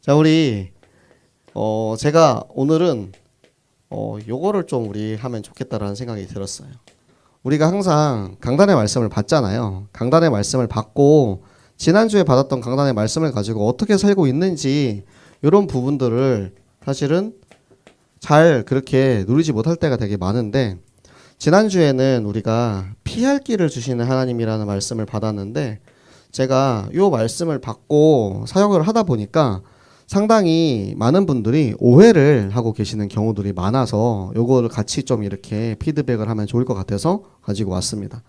자, 우리 제가 오늘은 요거를 좀 우리 하면 좋겠다라는 생각이 들었어요. 우리가 항상 강단의 말씀을 받잖아요. 강단의 말씀을 받고 지난주에 받았던 강단의 말씀을 가지고 어떻게 살고 있는지 이런 부분들을 사실은 잘 그렇게 누리지 못할 때가 되게 많은데, 지난주에는 우리가 피할 길을 주시는 하나님이라는 말씀을 받았는데, 제가 요 말씀을 받고 사역을 하다 보니까 상당히 많은 분들이 오해를 하고 계시는 경우들이 많아서 요거를 같이 좀 이렇게 피드백을 하면 좋을 것 같아서 가지고 왔습니다.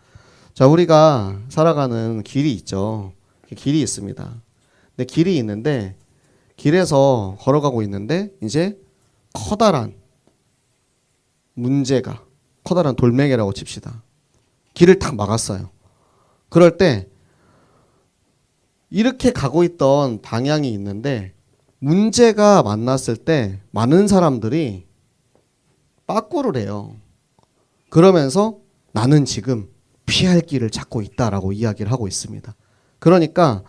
자, 우리가 살아가는 길이 있죠. 길이 있습니다. 근데 길이 있는데 길에서 걸어가고 있는데 이제 커다란 문제가, 커다란 돌멩이라고 칩시다. 길을 탁 막았어요. 그럴 때 이렇게 가고 있던 방향이 있는데 문제가 만났을 때 많은 사람들이 빠꾸를 해요. 그러면서 나는 지금 피할 길을 찾고 있다라고 이야기를 하고 있습니다. 그러니까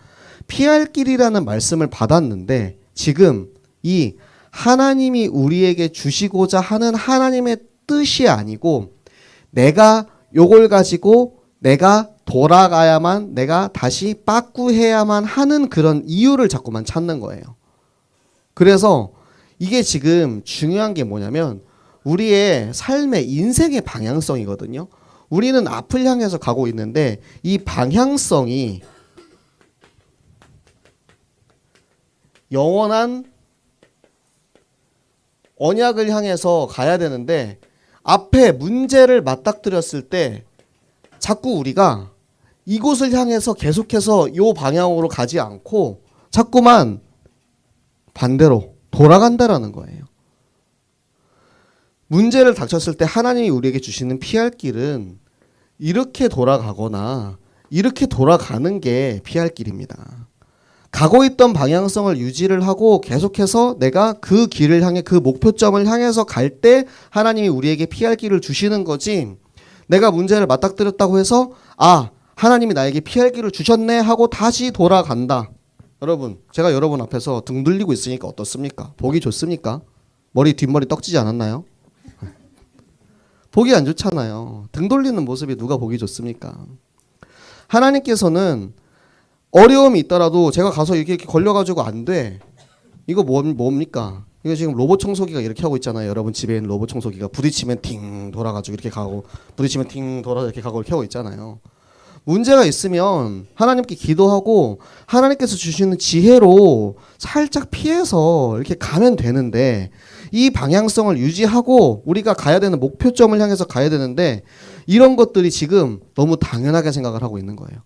피할 길이라는 말씀을 받았는데 지금 이 하나님이 우리에게 주시고자 하는 하나님의 뜻이 아니고 내가 요걸 가지고 내가 돌아가야만, 내가 다시 빠꾸해야만 하는 그런 이유를 자꾸만 찾는 거예요. 그래서 이게 지금 중요한 게 뭐냐면 우리의 삶의 인생의 방향성이거든요. 우리는 앞을 향해서 가고 있는데 이 방향성이 영원한 언약을 향해서 가야 되는데 앞에 문제를 맞닥뜨렸을 때 자꾸 우리가 이곳을 향해서 계속해서 이 방향으로 가지 않고 자꾸만 반대로 돌아간다라는 거예요. 문제를 닥쳤을 때 하나님이 우리에게 주시는 피할 길은 이렇게 돌아가거나 이렇게 돌아가는 게 피할 길입니다. 가고 있던 방향성을 유지를 하고 계속해서 내가 그 길을 향해, 그 목표점을 향해서 갈 때 하나님이 우리에게 피할 길을 주시는 거지, 내가 문제를 맞닥뜨렸다고 해서 하나님이 나에게 피할 길을 주셨네 하고 다시 돌아간다. 여러분, 제가 여러분 앞에서 등 돌리고 있으니까 어떻습니까? 보기 좋습니까? 머리 뒷머리 떡지지 않았나요? 보기 안 좋잖아요. 등 돌리는 모습이 누가 보기 좋습니까? 하나님께서는 어려움이 있더라도 제가 가서 이렇게 걸려가지고 안 돼. 이거 뭡니까? 이거 지금 로봇 청소기가 이렇게 하고 있잖아요. 여러분 집에 있는 로봇 청소기가 부딪히면 팅 돌아가지고 이렇게 가고, 부딪히면 팅 돌아 이렇게 가고 이렇게 하고 있잖아요. 문제가 있으면 하나님께 기도하고 하나님께서 주시는 지혜로 살짝 피해서 이렇게 가면 되는데, 이 방향성을 유지하고 우리가 가야 되는 목표점을 향해서 가야 되는데 이런 것들이 지금 너무 당연하게 생각을 하고 있는 거예요.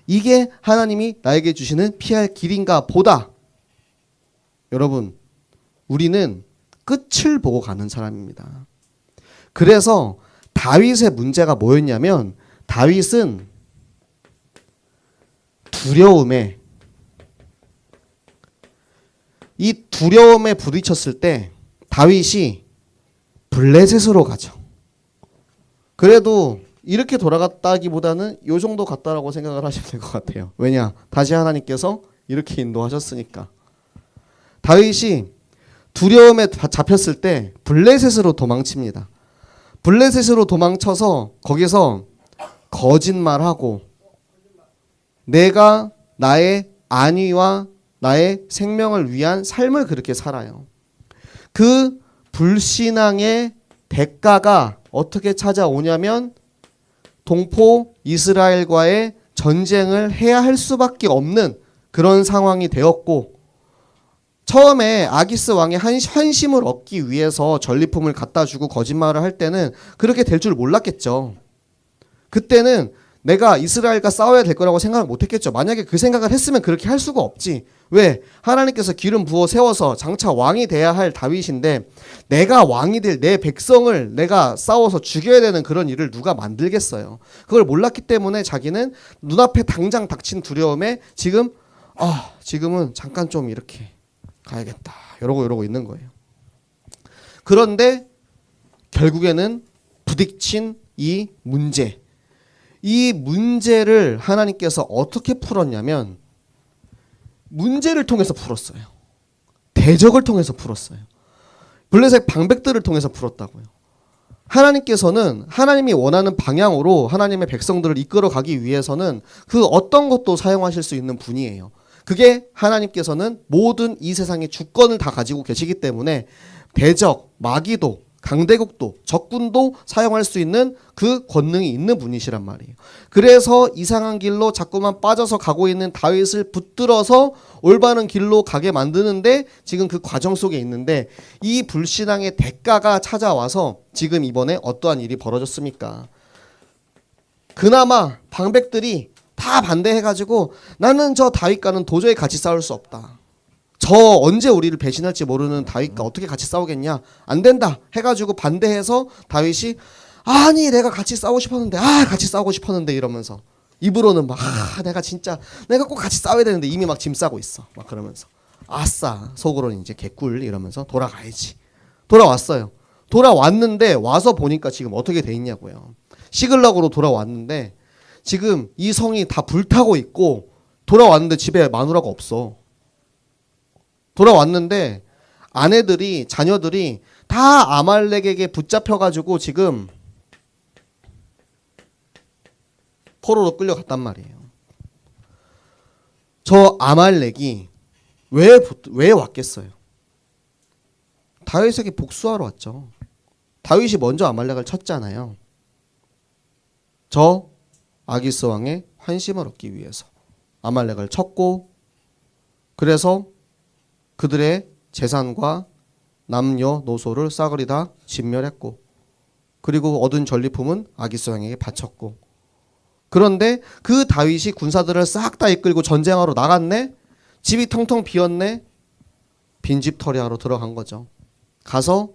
이게 하나님이 나에게 주시는 피할 길인가 보다. 여러분, 우리는 끝을 보고 가는 사람입니다. 그래서 다윗의 문제가 뭐였냐면, 다윗은 이 두려움에 부딪혔을 때 다윗이 블레셋으로 가죠. 그래도 이렇게 돌아갔다기보다는 요 정도 갔다라고 생각을 하시면 될 것 같아요. 왜냐? 다시 하나님께서 이렇게 인도하셨으니까. 다윗이 두려움에 잡혔을 때 블레셋으로 도망칩니다. 블레셋으로 도망쳐서 거기서 거짓말하고 내가 나의 안위와 나의 생명을 위한 삶을 그렇게 살아요. 그 불신앙의 대가가 어떻게 찾아오냐면 동포 이스라엘과의 전쟁을 해야 할 수밖에 없는 그런 상황이 되었고, 처음에 아기스 왕의 환심을 얻기 위해서 전리품을 갖다 주고 거짓말을 할 때는 그렇게 될 줄 몰랐겠죠. 그때는 내가 이스라엘과 싸워야 될 거라고 생각을 못했겠죠. 만약에 그 생각을 했으면 그렇게 할 수가 없지. 왜? 하나님께서 기름 부어 세워서 장차 왕이 돼야 할 다윗인데 내가 왕이 될 내 백성을 내가 싸워서 죽여야 되는 그런 일을 누가 만들겠어요. 그걸 몰랐기 때문에 자기는 눈앞에 당장 닥친 두려움에 지금은 잠깐 좀 이렇게 가야겠다, 이러고 있는 거예요. 그런데 결국에는 부딪힌 이 문제를 하나님께서 어떻게 풀었냐면 문제를 통해서 풀었어요. 대적을 통해서 풀었어요. 블레셋 방백들을 통해서 풀었다고요. 하나님께서는 하나님이 원하는 방향으로 하나님의 백성들을 이끌어가기 위해서는 그 어떤 것도 사용하실 수 있는 분이에요. 그게 하나님께서는 모든 이 세상의 주권을 다 가지고 계시기 때문에 대적, 마귀도, 강대국도, 적군도 사용할 수 있는 그 권능이 있는 분이시란 말이에요. 그래서 이상한 길로 자꾸만 빠져서 가고 있는 다윗을 붙들어서 올바른 길로 가게 만드는데 지금 그 과정 속에 있는데, 이 불신앙의 대가가 찾아와서 지금 이번에 어떠한 일이 벌어졌습니까? 그나마 방백들이 다 반대해가지고 나는 저 다윗과는 도저히 같이 싸울 수 없다. 저 언제 우리를 배신할지 모르는 다윗과 어떻게 같이 싸우겠냐, 안 된다 해가지고 반대해서 다윗이 아니 내가 같이 싸우고 싶었는데, 같이 싸우고 싶었는데 이러면서 입으로는 막 내가 진짜 내가 꼭 같이 싸워야 되는데 이미 막 짐 싸고 있어 막 그러면서 아싸, 속으로는 이제 개꿀 이러면서 돌아가야지. 돌아왔어요. 돌아왔는데 와서 보니까 지금 어떻게 돼 있냐고요. 시글락으로 돌아왔는데 지금 이 성이 다 불타고 있고, 돌아왔는데 집에 마누라가 없어. 돌아왔는데 아내들이, 자녀들이 다 아말렉에게 붙잡혀가지고 지금 포로로 끌려갔단 말이에요. 저 아말렉이 왜 왔겠어요? 다윗에게 복수하러 왔죠. 다윗이 먼저 아말렉을 쳤잖아요. 저 아기스 왕의 환심을 얻기 위해서 아말렉을 쳤고, 그래서 그들의 재산과 남녀노소를 싸그리 다 진멸했고, 그리고 얻은 전리품은 아기스 왕에게 바쳤고, 그런데 그 다윗이 군사들을 싹 다 이끌고 전쟁하러 나갔네. 집이 텅텅 비었네. 빈집털이하러 들어간 거죠. 가서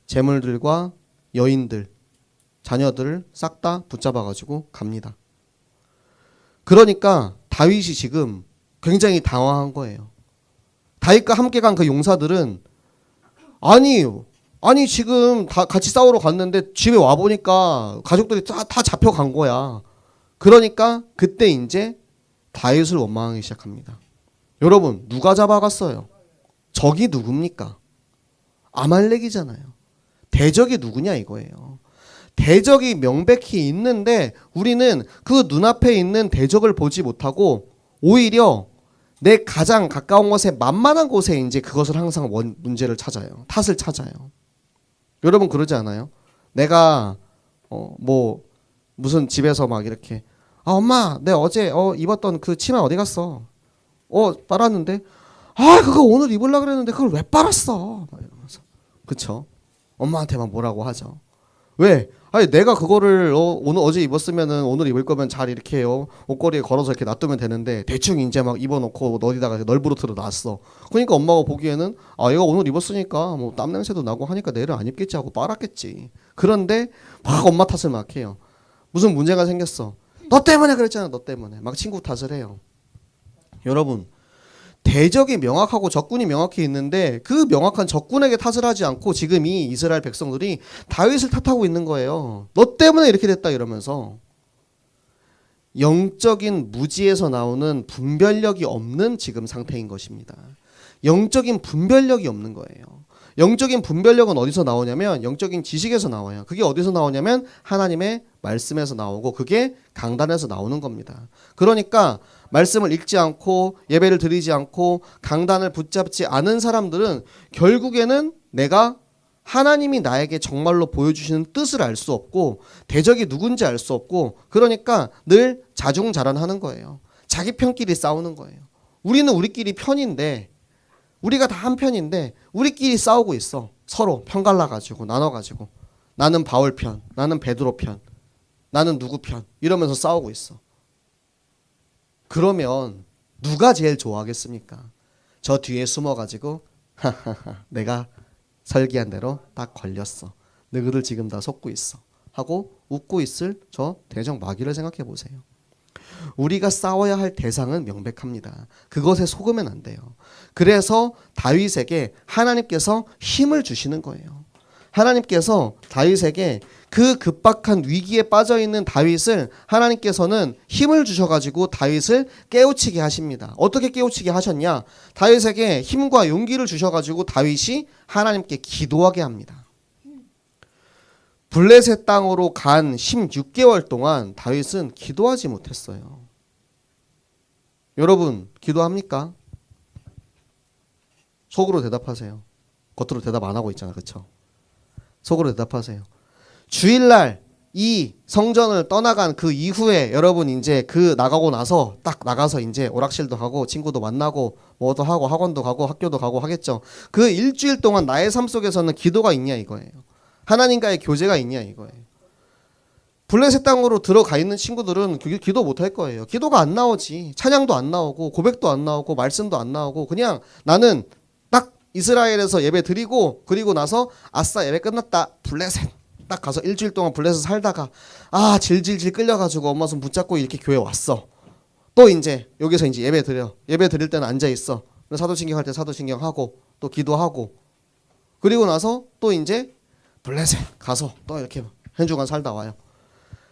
재물들과 여인들, 자녀들을 싹 다 붙잡아가지고 갑니다. 그러니까 다윗이 지금 굉장히 당황한 거예요. 다윗과 함께 간 그 용사들은 아니 지금 다 같이 싸우러 갔는데 집에 와 보니까 가족들이 다 잡혀간 거야. 그러니까 그때 이제 다윗을 원망하기 시작합니다. 여러분, 누가 잡아갔어요? 적이 누굽니까? 아말렉이잖아요. 대적이 누구냐 이거예요. 대적이 명백히 있는데 우리는 그 눈앞에 있는 대적을 보지 못하고 오히려 내 가장 가까운 곳에, 만만한 곳에 이제 그것을 항상 문제를 찾아요. 탓을 찾아요. 여러분 그러지 않아요? 내가 무슨 집에서 막 이렇게 엄마 내 어제 입었던 그 치마 어디 갔어? 빨았는데 그거 오늘 입으려고 그랬는데 그걸 왜 빨았어? 막 이러면서. 그쵸? 엄마한테만 뭐라고 하죠. 왜? 아니 내가 그거를 어제 입었으면은 오늘 입을 거면 잘 이렇게 옷걸이에 걸어서 이렇게 놔두면 되는데 대충 이제 막 입어놓고 어디다가 널브러트로 놨어. 그러니까 엄마가 보기에는 얘가 오늘 입었으니까 뭐 땀 냄새도 나고 하니까 내일 안 입겠지 하고 빨았겠지. 그런데 막 엄마 탓을 막 해요. 무슨 문제가 생겼어. 너 때문에 그랬잖아. 너 때문에. 막 친구 탓을 해요. 여러분, 대적이 명확하고 적군이 명확히 있는데 그 명확한 적군에게 탓을 하지 않고 지금 이 이스라엘 백성들이 다윗을 탓하고 있는 거예요. 너 때문에 이렇게 됐다 이러면서. 영적인 무지에서 나오는 분별력이 없는 지금 상태인 것입니다. 영적인 분별력이 없는 거예요. 영적인 분별력은 어디서 나오냐면 영적인 지식에서 나와요. 그게 어디서 나오냐면 하나님의 말씀에서 나오고, 그게 강단에서 나오는 겁니다. 그러니까 말씀을 읽지 않고 예배를 드리지 않고 강단을 붙잡지 않은 사람들은 결국에는 내가 하나님이 나에게 정말로 보여주시는 뜻을 알 수 없고 대적이 누군지 알 수 없고, 그러니까 늘 자중자란하는 거예요. 자기 편끼리 싸우는 거예요. 우리는 우리끼리 편인데, 우리가 다 한 편인데 우리끼리 싸우고 있어. 서로 편 갈라가지고 나눠가지고 나는 바울 편, 나는 베드로 편, 나는 누구 편 이러면서 싸우고 있어. 그러면 누가 제일 좋아하겠습니까? 저 뒤에 숨어가지고 내가 설계한 대로 딱 걸렸어. 너희들 지금 다 속고 있어 하고 웃고 있을 저 대적 마귀를 생각해 보세요. 우리가 싸워야 할 대상은 명백합니다. 그것에 속으면 안 돼요. 그래서 다윗에게 하나님께서 힘을 주시는 거예요. 하나님께서 다윗에게 그 급박한 위기에 빠져있는 다윗을 하나님께서는 힘을 주셔가지고 다윗을 깨우치게 하십니다. 어떻게 깨우치게 하셨냐? 다윗에게 힘과 용기를 주셔가지고 다윗이 하나님께 기도하게 합니다. 블레셋 땅으로 간 16개월 동안 다윗은 기도하지 못했어요. 여러분 기도합니까? 속으로 대답하세요. 겉으로 대답 안 하고 있잖아, 그렇죠? 속으로 대답하세요. 주일날 이 성전을 떠나간 그 이후에 여러분 이제 그 나가고 나서 딱 나가서 이제 오락실도 가고 친구도 만나고 뭐도 하고 학원도 가고 학교도 가고 하겠죠. 그 일주일 동안 나의 삶 속에서는 기도가 있냐 이거예요. 하나님과의 교제가 있냐 이거예요. 블레셋 땅으로 들어가 있는 친구들은 기도 못 할 거예요. 기도가 안 나오지. 찬양도 안 나오고 고백도 안 나오고 말씀도 안 나오고 그냥 나는 딱 이스라엘에서 예배 드리고 그리고 나서 아싸 예배 끝났다. 블레셋 딱 가서 일주일 동안 블레셋 살다가 아 질질질 끌려가지고 엄마 손 붙잡고 이렇게 교회 왔어. 또 이제 여기서 이제 예배 드려. 예배 드릴 때는 앉아 있어. 사도신경 할 때 사도신경 하고 또 기도하고 그리고 나서 또 이제 블레셋 가서 또 이렇게 한 주간 살다 와요.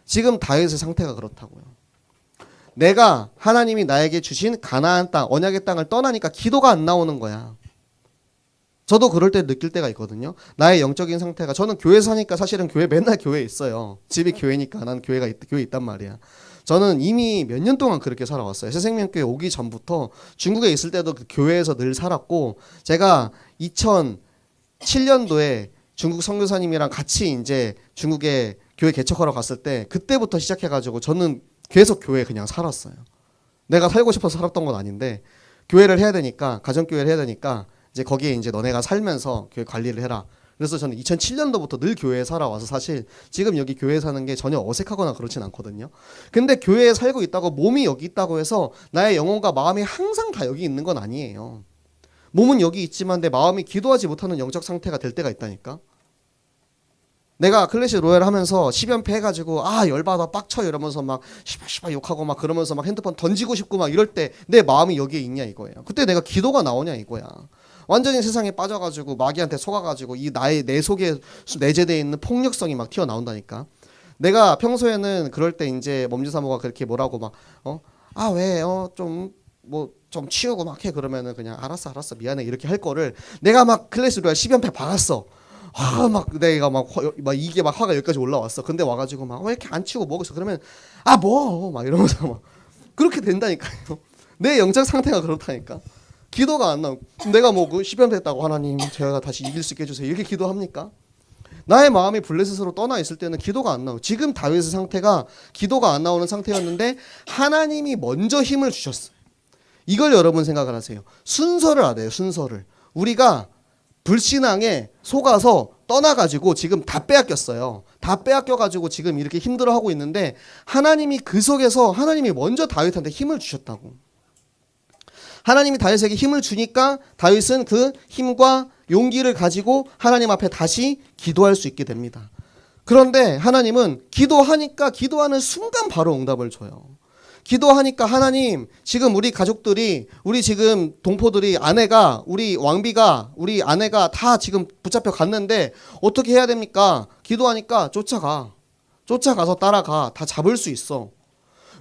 지금 다윗의 상태가 그렇다고요. 내가 하나님이 나에게 주신 가나안 땅, 언약의 땅을 떠나니까 기도가 안 나오는 거야. 저도 그럴 때 느낄 때가 있거든요. 나의 영적인 상태가 저는 교회 사니까 사실은 교회 맨날 교회에 있어요. 집이 교회니까 난 교회 있단 말이야. 저는 이미 몇 년 동안 그렇게 살아왔어요. 새생명교회 오기 전부터 중국에 있을 때도 그 교회에서 늘 살았고 제가 2007년도에 중국 선교사님이랑 같이 이제 중국에 교회 개척하러 갔을 때 그때부터 시작해가지고 저는 계속 교회에 그냥 살았어요. 내가 살고 싶어서 살았던 건 아닌데 교회를 해야 되니까 가정교회를 해야 되니까 이제 거기에 이제 너네가 살면서 교회 관리를 해라. 그래서 저는 2007년도부터 늘 교회에 살아와서 사실 지금 여기 교회에 사는 게 전혀 어색하거나 그렇진 않거든요. 근데 교회에 살고 있다고 몸이 여기 있다고 해서 나의 영혼과 마음이 항상 다 여기 있는 건 아니에요. 몸은 여기 있지만 내 마음이 기도하지 못하는 영적 상태가 될 때가 있다니까. 내가 클래시 로얄 하면서 10연패 해가지고 아 열받아 빡쳐 이러면서 막 시발 욕하고 막 그러면서 막 핸드폰 던지고 싶고 막 이럴 때 내 마음이 여기에 있냐 이거예요. 그때 내가 기도가 나오냐 이거야. 완전히 세상에 빠져가지고 마귀한테 속아가지고 이 내 속에 내재되어 있는 폭력성이 막 튀어나온다니까. 내가 평소에는 그럴 때 이제 몸주사모가 그렇게 뭐라고 막 아 왜 좀 뭐 좀 치우고 막 해 그러면은 그냥 알았어 미안해 이렇게 할 거를 내가 막 클래시 로얄 10연패 박았어. 막 내가 막 이게 막 화가 여기까지 올라왔어. 근데 와가지고 막 왜 이렇게 안 치우고 먹고 있어? 그러면 아 뭐 막 이러면서 막 그렇게 된다니까요. 내 영적 상태가 그렇다니까. 기도가 안 나오고 내가 뭐 그 10연 했다고 하나님 제가 다시 이길 수 있게 해주세요 이렇게 기도합니까? 나의 마음이 블레셋으로 떠나 있을 때는 기도가 안 나오고 지금 다윗의 상태가 기도가 안 나오는 상태였는데 하나님이 먼저 힘을 주셨어요. 이걸 여러분 생각을 하세요. 순서를 알아요. 순서를. 우리가 불신앙에 속아서 떠나가지고 지금 다 빼앗겼어요. 다 빼앗겨가지고 지금 이렇게 힘들어하고 있는데 하나님이 그 속에서 하나님이 먼저 다윗한테 힘을 주셨다고. 하나님이 다윗에게 힘을 주니까 다윗은 그 힘과 용기를 가지고 하나님 앞에 다시 기도할 수 있게 됩니다. 그런데 하나님은 기도하니까 기도하는 순간 바로 응답을 줘요. 기도하니까 하나님 지금 우리 가족들이 우리 지금 동포들이 아내가 우리 왕비가 우리 아내가 다 지금 붙잡혀 갔는데 어떻게 해야 됩니까? 기도하니까 쫓아가서 따라가. 다 잡을 수 있어.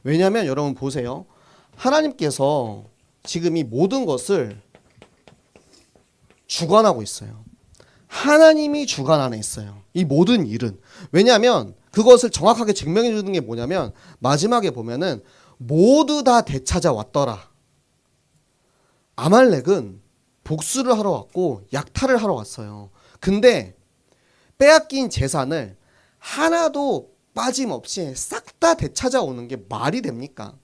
왜냐하면 여러분 보세요. 하나님께서 지금 이 모든 것을 주관하고 있어요. 하나님이 주관 안에 있어요. 이 모든 일은. 왜냐하면 그것을 정확하게 증명해 주는 게 뭐냐면 마지막에 보면은 모두 다 되찾아왔더라. 아말렉은 복수를 하러 왔고 약탈을 하러 왔어요. 근데 빼앗긴 재산을 하나도 빠짐없이 싹 다 되찾아오는 게 말이 됩니까?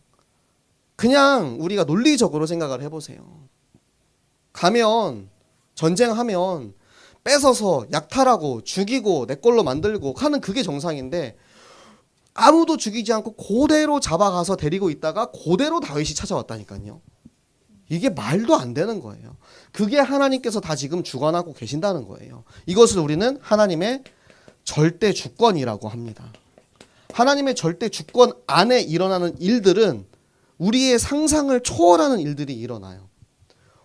그냥 우리가 논리적으로 생각을 해보세요. 가면 전쟁하면 뺏어서 약탈하고 죽이고 내 걸로 만들고 하는 그게 정상인데 아무도 죽이지 않고 그대로 잡아가서 데리고 있다가 그대로 다윗이 찾아왔다니까요. 이게 말도 안 되는 거예요. 그게 하나님께서 다 지금 주관하고 계신다는 거예요. 이것을 우리는 하나님의 절대 주권이라고 합니다. 하나님의 절대 주권 안에 일어나는 일들은 우리의 상상을 초월하는 일들이 일어나요.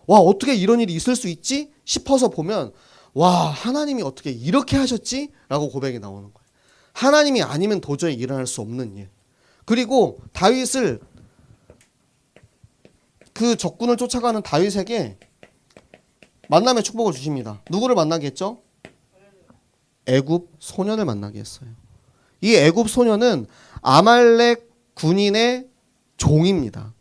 와 어떻게 이런 일이 있을 수 있지 싶어서 보면 와, 하나님이 어떻게 이렇게 하셨지? 라고 고백이 나오는 거예요. 하나님이 아니면 도저히 일어날 수 없는 일. 그리고 다윗을, 그 적군을 쫓아가는 다윗에게 만남의 축복을 주십니다. 누구를 만나게 했죠? 애굽 소년을 만나게 했어요. 이 애굽 소년은 아말렉 군인의 종입니다.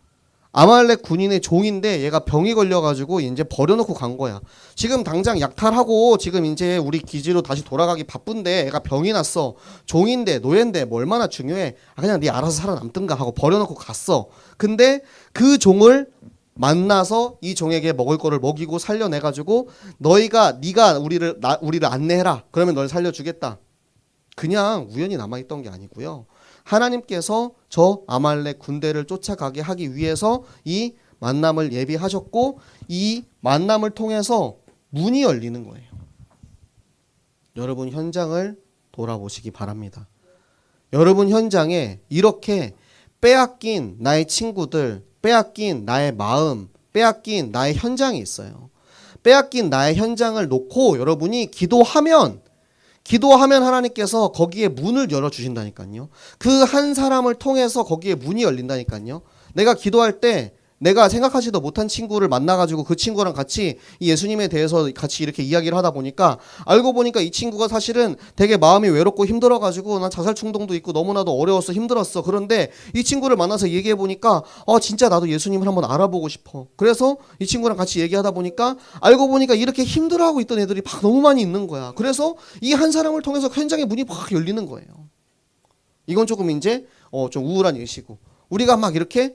아말렉 군인의 종인데 얘가 병이 걸려가지고 이제 버려놓고 간 거야. 지금 당장 약탈하고 지금 이제 우리 기지로 다시 돌아가기 바쁜데 얘가 병이 났어. 종인데 노예인데 뭐 얼마나 중요해. 그냥 네 알아서 살아남든가 하고 버려놓고 갔어. 근데 그 종을 만나서 이 종에게 먹을 거를 먹이고 살려내가지고 네가 우리를 안내해라. 그러면 널 살려주겠다. 그냥 우연히 남아있던 게 아니고요. 하나님께서 저 아말렉 군대를 쫓아가게 하기 위해서 이 만남을 예비하셨고 이 만남을 통해서 문이 열리는 거예요. 여러분 현장을 돌아보시기 바랍니다. 여러분 현장에 이렇게 빼앗긴 나의 친구들, 빼앗긴 나의 마음, 빼앗긴 나의 현장이 있어요. 빼앗긴 나의 현장을 놓고 여러분이 기도하면 하나님께서 거기에 문을 열어주신다니까요. 그 한 사람을 통해서 거기에 문이 열린다니까요. 내가 기도할 때 내가 생각하지도 못한 친구를 만나가지고 그 친구랑 같이 이 예수님에 대해서 같이 이렇게 이야기를 하다 보니까 알고 보니까 이 친구가 사실은 되게 마음이 외롭고 힘들어가지고 난 자살 충동도 있고 너무나도 어려웠어, 힘들었어. 그런데 이 친구를 만나서 얘기해 보니까 진짜 나도 예수님을 한번 알아보고 싶어. 그래서 이 친구랑 같이 얘기하다 보니까 알고 보니까 이렇게 힘들어하고 있던 애들이 막 너무 많이 있는 거야. 그래서 이 한 사람을 통해서 현장의 문이 막 열리는 거예요. 이건 조금 이제 좀 우울한 일시고. 우리가 막 이렇게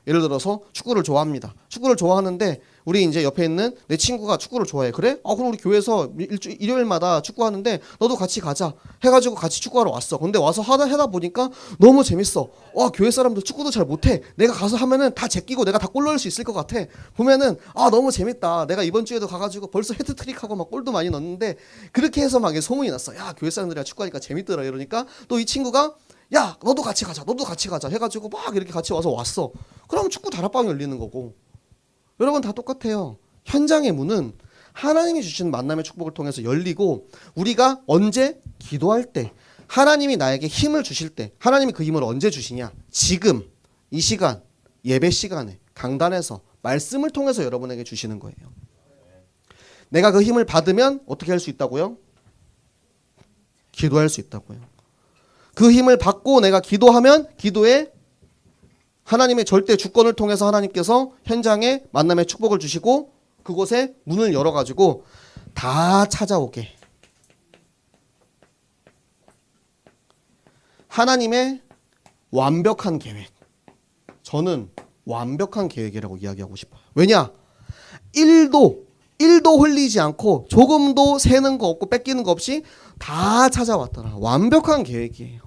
예를 들어서 축구를 좋아합니다. 축구를 좋아하는데 우리 이제 옆에 있는 내 친구가 축구를 좋아해. 그래? 그럼 우리 교회에서 일요일마다 축구하는데 너도 같이 가자 해가지고 같이 축구하러 왔어. 근데 와서 하다 보니까 너무 재밌어. 와, 교회 사람들 축구도 잘 못해. 내가 가서 하면은 다 제끼고 내가 다 골 넣을 수 있을 것 같아. 보면은 너무 재밌다. 내가 이번 주에도 가가지고 벌써 헤드트릭하고 막 골도 많이 넣었는데 그렇게 해서 막 소문이 났어. 야, 교회 사람들이랑 축구하니까 재밌더라. 이러니까 또 이 친구가 야, 너도 같이 가자 해가지고 막 이렇게 같이 왔어. 그럼 축구 다락방이 열리는 거고. 여러분 다 똑같아요. 현장의 문은 하나님이 주신 만남의 축복을 통해서 열리고 우리가 언제 기도할 때 하나님이 나에게 힘을 주실 때 하나님이 그 힘을 언제 주시냐? 지금 이 시간 예배 시간에 강단에서 말씀을 통해서 여러분에게 주시는 거예요. 내가 그 힘을 받으면 어떻게 할 수 있다고요? 기도할 수 있다고요. 그 힘을 받고 내가 기도하면 기도에 하나님의 절대 주권을 통해서 하나님께서 현장에 만남의 축복을 주시고 그곳에 문을 열어가지고 다 찾아오게. 하나님의 완벽한 계획. 저는 완벽한 계획이라고 이야기하고 싶어요. 왜냐? 1도 흘리지 않고 조금도 새는 거 없고 뺏기는 거 없이 다 찾아왔더라. 완벽한 계획이에요.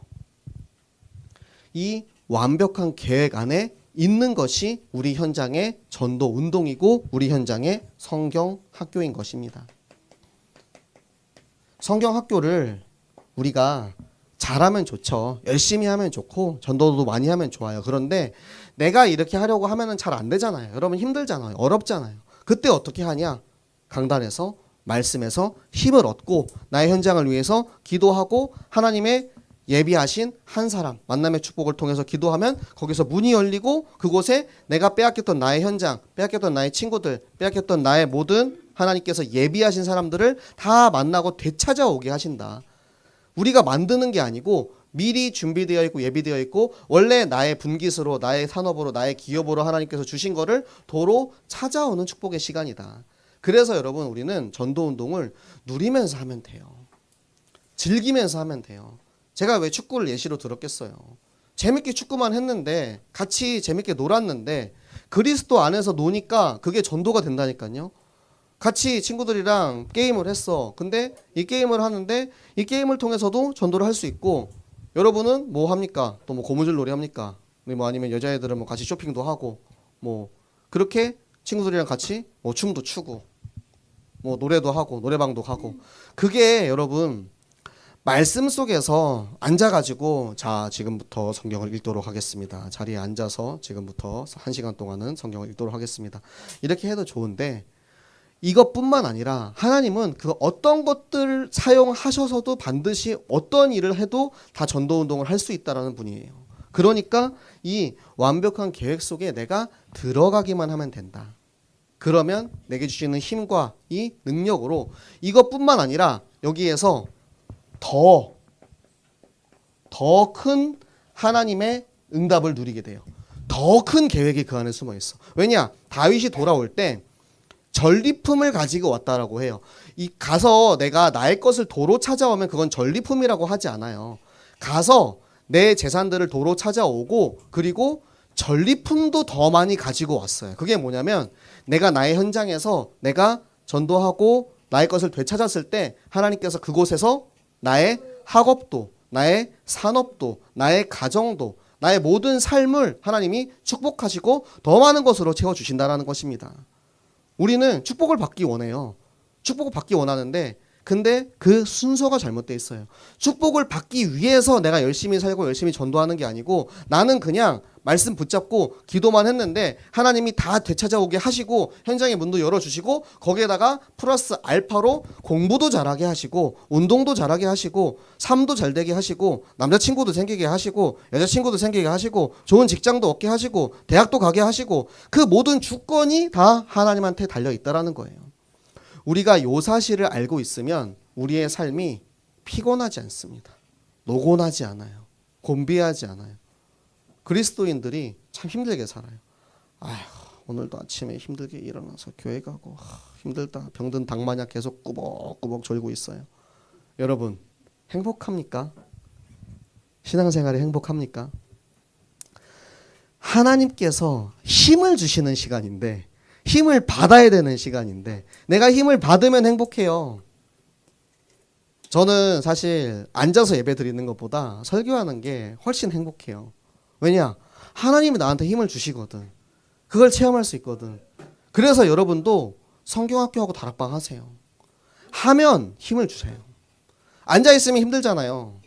이 완벽한 계획 안에 있는 것이 우리 현장의 전도 운동이고 우리 현장의 성경 학교인 것입니다. 성경 학교를 우리가 잘하면 좋죠. 열심히 하면 좋고 전도도 많이 하면 좋아요. 그런데 내가 이렇게 하려고 하면은 잘 안 되잖아요. 여러분 힘들잖아요. 어렵잖아요. 그때 어떻게 하냐? 강단에서 말씀에서 힘을 얻고 나의 현장을 위해서 기도하고 하나님의 예비하신 한 사람 만남의 축복을 통해서 기도하면 거기서 문이 열리고 그곳에 내가 빼앗겼던 나의 현장, 빼앗겼던 나의 친구들, 빼앗겼던 나의 모든 하나님께서 예비하신 사람들을 다 만나고 되찾아오게 하신다. 우리가 만드는 게 아니고 미리 준비되어 있고 예비되어 있고 원래 나의 분깃으로 나의 산업으로 나의 기업으로 하나님께서 주신 거를 도로 찾아오는 축복의 시간이다. 그래서 여러분 우리는 전도운동을 누리면서 하면 돼요. 즐기면서 하면 돼요. 제가 왜 축구를 예시로 들었겠어요. 재밌게 축구만 했는데 같이 재밌게 놀았는데 그리스도 안에서 노니까 그게 전도가 된다니까요. 같이 친구들이랑 게임을 했어. 근데 이 게임을 하는데 이 게임을 통해서도 전도를 할 수 있고 여러분은 뭐 합니까? 또 뭐 고무줄 놀이 합니까? 뭐 아니면 여자애들은 뭐 같이 쇼핑도 하고 뭐 그렇게 친구들이랑 같이 뭐 춤도 추고 뭐 노래도 하고 노래방도 가고 그게 여러분 말씀 속에서 앉아가지고 자 지금부터 성경을 읽도록 하겠습니다. 자리에 앉아서 지금부터 1시간 동안은 성경을 읽도록 하겠습니다. 이렇게 해도 좋은데 이것뿐만 아니라 하나님은 그 어떤 것들을 사용하셔서도 반드시 어떤 일을 해도 다 전도운동을 할 수 있다라는 분이에요. 그러니까 이 완벽한 계획 속에 내가 들어가기만 하면 된다. 그러면 내게 주시는 힘과 이 능력으로 이것뿐만 아니라 여기에서 더 큰 하나님의 응답을 누리게 돼요. 더 큰 계획이 그 안에 숨어 있어. 왜냐? 다윗이 돌아올 때 전리품을 가지고 왔다라고 해요. 이 가서 내가 나의 것을 도로 찾아오면 그건 전리품이라고 하지 않아요. 가서 내 재산들을 도로 찾아오고 그리고 전리품도 더 많이 가지고 왔어요. 그게 뭐냐면 내가 나의 현장에서 내가 전도하고 나의 것을 되찾았을 때 하나님께서 그곳에서 나의 학업도, 나의 산업도, 나의 가정도, 나의 모든 삶을 하나님이 축복하시고 더 많은 것으로 채워주신다라는 것입니다. 우리는 축복을 받기 원해요. 축복을 받기 원하는데 근데 그 순서가 잘못되어 있어요. 축복을 받기 위해서 내가 열심히 살고 열심히 전도하는 게 아니고 나는 그냥 말씀 붙잡고 기도만 했는데 하나님이 다 되찾아오게 하시고 현장의 문도 열어주시고 거기에다가 플러스 알파로 공부도 잘하게 하시고 운동도 잘하게 하시고 삶도 잘되게 하시고 남자친구도 생기게 하시고 여자친구도 생기게 하시고 좋은 직장도 얻게 하시고 대학도 가게 하시고 그 모든 주권이 다 하나님한테 달려있다라는 거예요. 우리가 요 사실을 알고 있으면 우리의 삶이 피곤하지 않습니다. 노곤하지 않아요. 곤비하지 않아요. 그리스도인들이 참 힘들게 살아요. 아휴, 오늘도 아침에 힘들게 일어나서 교회 가고 힘들다. 병든 닭 마냥 계속 꾸벅꾸벅 졸고 있어요. 여러분 행복합니까? 신앙생활에 행복합니까? 하나님께서 힘을 주시는 시간인데 힘을 받아야 되는 시간인데 내가 힘을 받으면 행복해요. 저는 사실 앉아서 예배 드리는 것보다 설교하는 게 훨씬 행복해요. 왜냐? 하나님이 나한테 힘을 주시거든. 그걸 체험할 수 있거든. 그래서 여러분도 성경학교하고 다락방 하세요. 하면 힘을 주세요. 앉아있으면 힘들잖아요.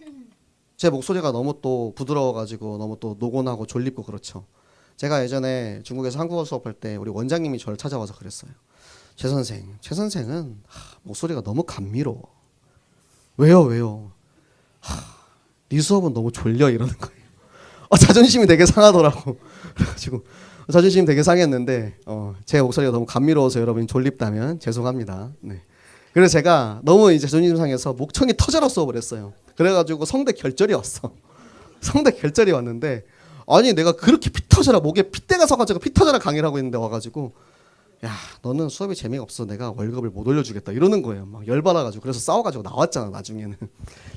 제 목소리가 너무 또 부드러워가지고 너무 또 노곤하고 졸립고 그렇죠. 제가 예전에 중국에서 한국어 수업할 때 우리 원장님이 저를 찾아와서 그랬어요. 최 선생은 목소리가 너무 감미로워. 왜요? 네 수업은 너무 졸려 이러는 거예요. 자존심이 되게 상하더라고. 그래가지고 자존심이 되게 상했는데 제 목소리가 너무 감미로워서 여러분이 졸립다면 죄송합니다. 네. 그래서 제가 너무 이제 자존심 상해서 목청이 터져라 수업을 했어요. 그래가지고 성대 결절이 왔어. 성대 결절이 왔는데 아니 내가 그렇게 피 터져라 목에 핏대가 서가지고 피 터져라 강의를 하고 있는데 와가지고 야 너는 수업이 재미가 없어 내가 월급을 못 올려주겠다 이러는 거예요. 막 열받아가지고 그래서 싸워가지고 나왔잖아 나중에는.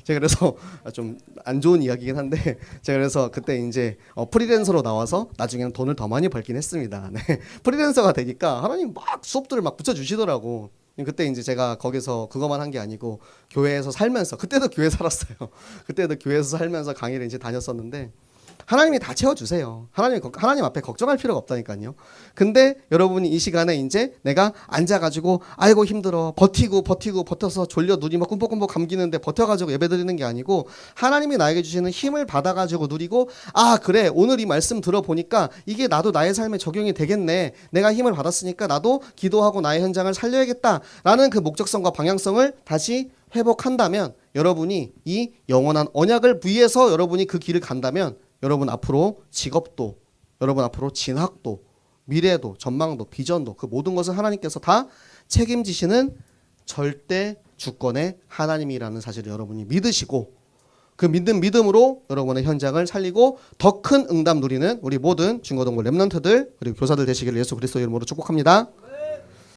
제가 그래서 좀 안 좋은 이야기긴 한데 제가 그래서 그때 이제 프리랜서로 나와서 나중에는 돈을 더 많이 벌긴 했습니다. 네. 프리랜서가 되니까 하나님 막 수업들을 막 붙여주시더라고. 그때 이제 제가 거기서 그것만 한 게 아니고 교회에서 살면서 그때도 교회 살았어요. 그때도 교회에서 살면서 강의를 이제 다녔었는데 하나님이 다 채워주세요. 하나님 앞에 걱정할 필요가 없다니까요. 근데 여러분이 이 시간에 이제 내가 앉아가지고 아이고 힘들어 버텨서 졸려 눈이 막 꿈뻑꿈뻑 감기는데 버텨가지고 예배드리는 게 아니고 하나님이 나에게 주시는 힘을 받아가지고 누리고 아 그래 오늘 이 말씀 들어보니까 이게 나도 나의 삶에 적용이 되겠네. 내가 힘을 받았으니까 나도 기도하고 나의 현장을 살려야겠다라는 그 목적성과 방향성을 다시 회복한다면 여러분이 이 영원한 언약을 위해서 여러분이 그 길을 간다면 여러분 앞으로 직업도, 여러분 앞으로 진학도, 미래도, 전망도, 비전도 그 모든 것을 하나님께서 다 책임지시는 절대 주권의 하나님이라는 사실을 여러분이 믿으시고 그 믿음으로 여러분의 현장을 살리고 더 큰 응답 누리는 우리 모든 중고등부 랩런트들 그리고 교사들 되시기를 예수 그리스도 이름으로 축복합니다.